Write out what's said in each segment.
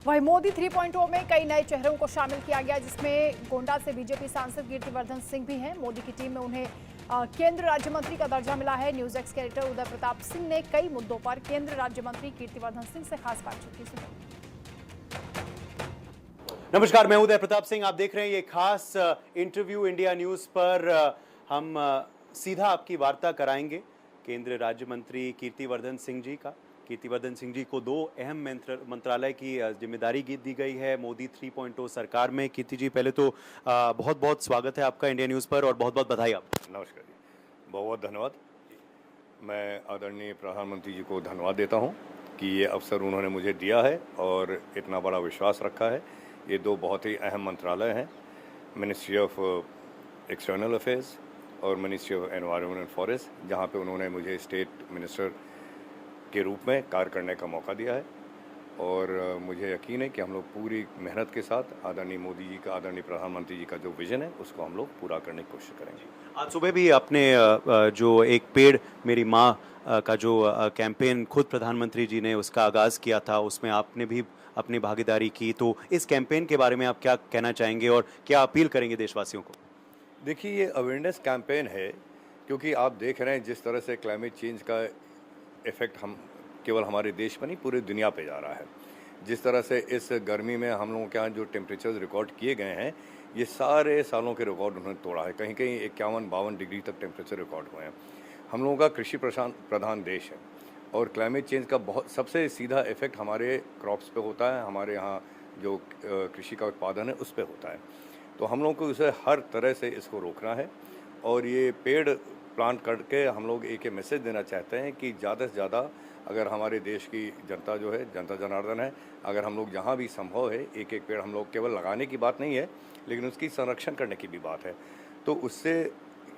वहीं मोदी 3.0 में कई नए चेहरों को शामिल किया गया, जिसमें गोंडा से बीजेपी सांसद कीर्तिवर्धन सिंह भी हैं। मोदी की टीम में उन्हें केंद्र राज्य मंत्री का दर्जा मिला है। न्यूज एक्स के एडिटर उदय प्रताप सिंह ने कई मुद्दों पर केंद्र राज्य मंत्री कीर्तिवर्धन सिंह से खास बातचीत की। सुनिए। नमस्कार, मैं उदय प्रताप सिंह। आप देख रहे हैं ये खास इंटरव्यू इंडिया न्यूज पर। हम सीधा आपकी वार्ता कराएंगे केंद्र राज्य मंत्री कीर्तिवर्धन सिंह जी का। कीर्तिवर्धन सिंह जी को 2 अहम मंत्रालय की जिम्मेदारी दी गई है मोदी 3.0 सरकार में। कीर्ति जी, पहले तो बहुत बहुत स्वागत है आपका इंडिया न्यूज़ पर और बहुत बहुत बधाई आपको। नमस्कार जी, बहुत बहुत धन्यवाद। मैं आदरणीय प्रधानमंत्री जी को धन्यवाद देता हूं कि ये अवसर उन्होंने मुझे दिया है और इतना बड़ा विश्वास रखा है। ये 2 बहुत ही अहम मंत्रालय हैं, मिनिस्ट्री ऑफ एक्सटर्नल अफेयर्स और ministry of environment and forest, जहाँ पे उन्होंने मुझे स्टेट मिनिस्टर के रूप में कार्य करने का मौका दिया है। और मुझे यकीन है कि हम लोग पूरी मेहनत के साथ आदरणीय मोदी जी का, आदरणीय प्रधानमंत्री जी का जो विजन है उसको हम लोग पूरा करने की कोशिश करेंगे। आज सुबह भी आपने जो एक पेड़ मेरी माँ का जो कैंपेन खुद प्रधानमंत्री जी ने उसका आगाज़ किया था, उसमें आपने भी अपनी भागीदारी की। तो इस कैंपेन के बारे में आप क्या कहना चाहेंगे और क्या अपील करेंगे देशवासियों को? देखिए, ये अवेयरनेस कैंपेन है, क्योंकि आप देख रहे हैं जिस तरह से क्लाइमेट चेंज का इफ़ेक्ट हम केवल हमारे देश में नहीं पूरी दुनिया पे जा रहा है। जिस तरह से इस गर्मी में हम लोगों के यहाँ जो टेम्परेचर्स रिकॉर्ड किए गए हैं, ये सारे सालों के रिकॉर्ड उन्होंने तोड़ा है। कहीं कहीं 51-52 डिग्री तक टेम्परेचर रिकॉर्ड हुए हैं। हम लोगों का कृषि प्रधान देश है और क्लाइमेट चेंज का बहुत सबसे सीधा इफ़ेक्ट हमारे क्रॉप्स पे होता है, हमारे यहाँ जो कृषि का उत्पादन है उस पर होता है। तो हम लोगों को उसे हर तरह से इसको रोकना है और ये पेड़ प्लांट करके हम लोग एक मैसेज देना चाहते हैं कि ज़्यादा से ज़्यादा अगर हमारे देश की जनता जो है, जनता जनार्दन है, अगर हम लोग जहाँ भी संभव है एक पेड़ हम लोग केवल लगाने की बात नहीं है लेकिन उसकी संरक्षण करने की भी बात है। तो उससे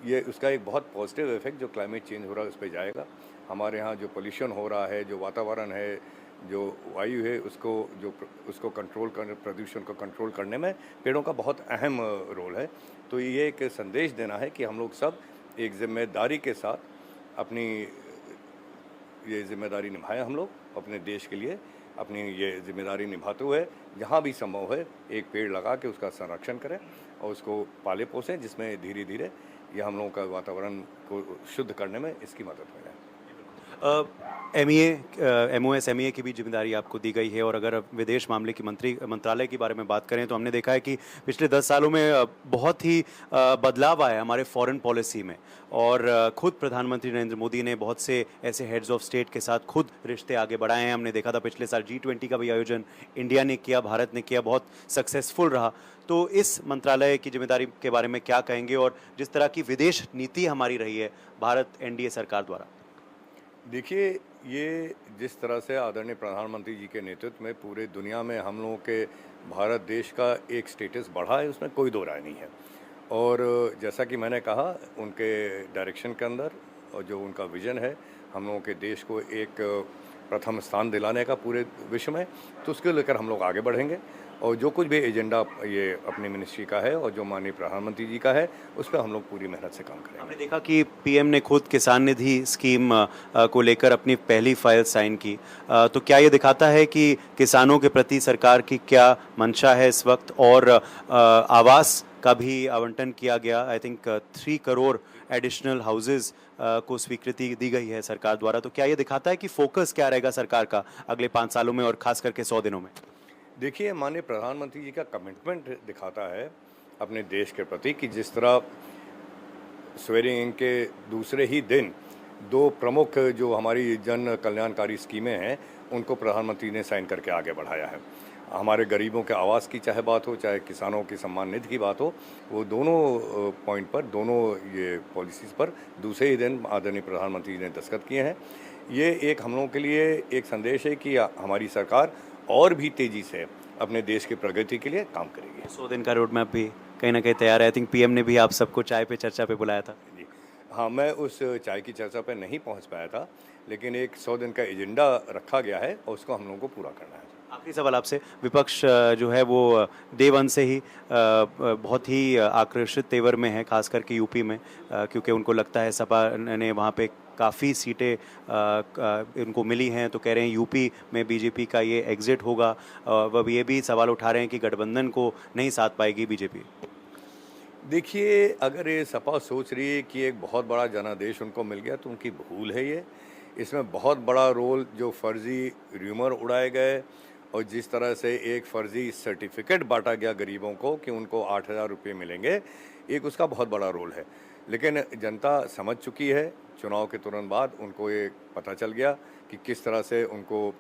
ये उसका एक बहुत पॉजिटिव इफेक्ट जो क्लाइमेट चेंज हो रहा है उस पर जाएगा। हमारे यहाँ जो पोल्यूशन हो रहा है, जो वातावरण है, जो वायु है, उसको कंट्रोल करने, प्रदूषण को कंट्रोल करने में पेड़ों का बहुत अहम रोल है। तो ये एक संदेश देना है कि हम लोग सब एक जिम्मेदारी के साथ अपनी ये जिम्मेदारी निभाएं। हम लोग अपने देश के लिए अपनी ये जिम्मेदारी निभाते हुए जहाँ भी संभव है एक पेड़ लगा के उसका संरक्षण करें और उसको पाले पोसें, जिसमें धीरे धीरे ये हम लोगों का वातावरण को शुद्ध करने में इसकी मदद मिले। MOS MEA की भी जिम्मेदारी आपको दी गई है और अगर विदेश मामले की मंत्रालय के बारे में बात करें तो हमने देखा है कि पिछले 10 सालों में बहुत ही बदलाव आया हमारे फॉरेन पॉलिसी में और खुद प्रधानमंत्री नरेंद्र मोदी ने बहुत से ऐसे हेड्स ऑफ स्टेट के साथ खुद रिश्ते आगे बढ़ाए हैं। हमने देखा था पिछले साल G20 का भी आयोजन इंडिया ने किया, भारत ने किया, बहुत सक्सेसफुल रहा। तो इस मंत्रालय की जिम्मेदारी के बारे में क्या कहेंगे और जिस तरह की विदेश नीति हमारी रही है भारत NDA सरकार द्वारा? देखिए, ये जिस तरह से आदरणीय प्रधानमंत्री जी के नेतृत्व में पूरे दुनिया में हम लोगों के भारत देश का एक स्टेटस बढ़ा है, उसमें कोई दो राय नहीं है। और जैसा कि मैंने कहा, उनके डायरेक्शन के अंदर और जो उनका विज़न है हम लोगों के देश को एक प्रथम स्थान दिलाने का पूरे विश्व में, तो उसके लेकर हम लोग आगे बढ़ेंगे और जो कुछ भी एजेंडा ये अपनी मिनिस्ट्री का है और जो माननीय प्रधानमंत्री जी का है उस पर हम लोग पूरी मेहनत से काम करेंगे। हमने देखा कि PM ने खुद किसान निधि स्कीम को लेकर अपनी पहली फाइल साइन की। तो क्या ये दिखाता है कि किसानों के प्रति सरकार की क्या मंशा है इस वक्त? और आवास का भी आवंटन किया गया, I think 3 crore additional houses को स्वीकृति दी गई है सरकार द्वारा। तो क्या ये दिखाता है कि फोकस क्या रहेगा सरकार का अगले 5 सालों में और खास करके 100 दिनों में? देखिए, माननीय प्रधानमंत्री जी का कमिटमेंट दिखाता है अपने देश के प्रति कि जिस तरह स्वेरिंग के दूसरे ही दिन 2 प्रमुख जो हमारी जन कल्याणकारी स्कीमें हैं उनको प्रधानमंत्री ने साइन करके आगे बढ़ाया है। हमारे गरीबों के आवास की चाहे बात हो, चाहे किसानों की सम्मान निधि की बात हो, वो दोनों पॉइंट पर, दोनों ये पॉलिसीज़ पर दूसरे ही दिन आदरणीय प्रधानमंत्री जी ने दस्तखत किए हैं। ये एक हम लोगों के लिए एक संदेश है कि हमारी सरकार और भी तेज़ी से अपने देश की प्रगति के लिए काम करेगी। 100 दिन का रोड मैप भी कहीं ना कहीं तैयार है। आई थिंक PM ने भी आप सबको चाय पे चर्चा पे बुलाया था। जी हाँ, मैं उस चाय की चर्चा पे नहीं पहुंच पाया था, लेकिन एक 100 दिन का एजेंडा रखा गया है और उसको हम लोगों को पूरा करना है। आखिरी सवाल आपसे, विपक्ष जो है वो डे 1 से ही बहुत ही आक्रोशित तेवर में है, खास करके यूपी में, क्योंकि उनको लगता है सपा ने वहाँ पे काफ़ी सीटें इनको मिली हैं, तो कह रहे हैं यूपी में बीजेपी का ये एग्जिट होगा। वह ये भी सवाल उठा रहे हैं कि गठबंधन को नहीं साथ पाएगी बीजेपी। देखिए, अगर ये सपा सोच रही है कि एक बहुत बड़ा जनादेश उनको मिल गया तो उनकी भूल है ये। इसमें बहुत बड़ा रोल जो फर्जी र्यूमर उड़ाए गए और जिस तरह से एक फर्जी सर्टिफिकेट बांटा गया गरीबों को कि उनको 8,000 रुपये मिलेंगे, एक उसका बहुत बड़ा रोल है। लेकिन जनता समझ चुकी है, चुनाव के तुरंत बाद उनको ये पता चल गया कि किस तरह से उनको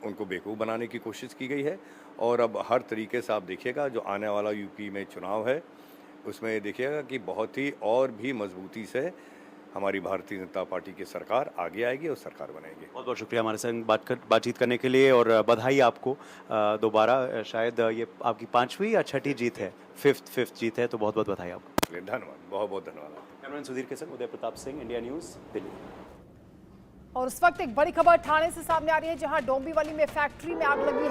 बेवकूफ़ बनाने की कोशिश की गई है। और अब हर तरीके से आप देखिएगा जो आने वाला यूपी में चुनाव है उसमें देखिएगा कि बहुत ही और भी मजबूती से हमारी भारतीय जनता पार्टी की सरकार आगे आएगी और सरकार बनेगी। बहुत बहुत शुक्रिया हमारे संग बातचीत करने के लिए, और बधाई आपको दोबारा। शायद ये आपकी 5वीं या 6ठी जीत है, फिफ्थ जीत है, तो बहुत बहुत बधाई आपको। धन्यवाद, बहुत बहुत धन्यवाद। कैमरामैन सुधीर के संग उदय प्रताप सिंह, इंडिया न्यूज़, दिल्ली। और उस वक्त एक बड़ी खबर ठाणे से सामने आ रही है, जहां डोंबिवली में फैक्ट्री में आग लगी है।